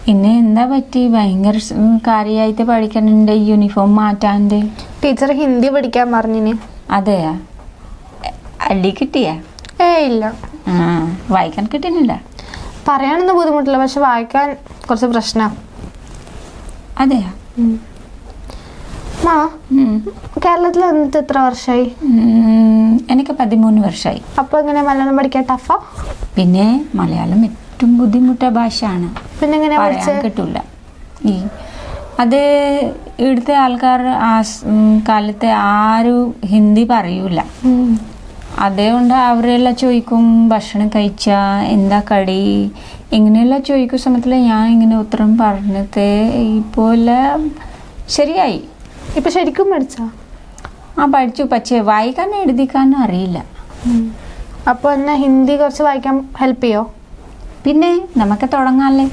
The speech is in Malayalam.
പിന്നെ എന്താ പറ്റി? ഭയങ്കര കാര്യമായിട്ട് പഠിക്കണുണ്ട്, യൂണിഫോം മാറ്റാണ്ട്. ടീച്ചർ ഹിന്ദി പഠിക്കാൻ പറഞ്ഞിന്. അതെയാ? അടി കിട്ടിയാ? ഇല്ല. വായിക്കാൻ കിട്ടുന്നില്ല? പറയാനൊന്നും ബുദ്ധിമുട്ടില്ല, പക്ഷെ വായിക്കാൻ കുറച്ച് പ്രശ്നം. അതെയാ? കേരളത്തിൽ വന്നിട്ട് എത്ര വർഷമായി? എനിക്ക് 13 വർഷമായി. അപ്പൊ എങ്ങനെ മലയാളം പഠിക്കാൻ ടഫാ? പിന്നെ മലയാളം ഏറ്റവും ബുദ്ധിമുട്ട ഭാഷയാണ്, പിന്നെ എങ്ങനെ പറയാൻ കിട്ടൂല. അത് ഇവിടുത്തെ ആൾക്കാർ ആ കാലത്തെ ആരും ഹിന്ദി പറയൂല. അതുകൊണ്ട് അവരെല്ലാം ചോദിക്കും ഭക്ഷണം കഴിച്ചാ, എന്താ കടി, ഇങ്ങനെയെല്ലാം ചോദിക്കുന്ന സമയത്തിൽ ഞാൻ ഇങ്ങനെ ഉത്തരം പറഞ്ഞത് ഇപ്പോലെ ശരിയായി. ഇപ്പൊ ശരിക്കും പഠിച്ചാ? പഠിച്ചു, പക്ഷേ വായിക്കാനും എഴുതിക്കാനും അറിയില്ല. അപ്പോൾ എന്നെ ഹിന്ദി കുറച്ച് വായിക്കാൻ ഹെൽപ്പ് ചെയ്യോ? പിന്നെ നമുക്ക് തുടങ്ങാല്ലേ.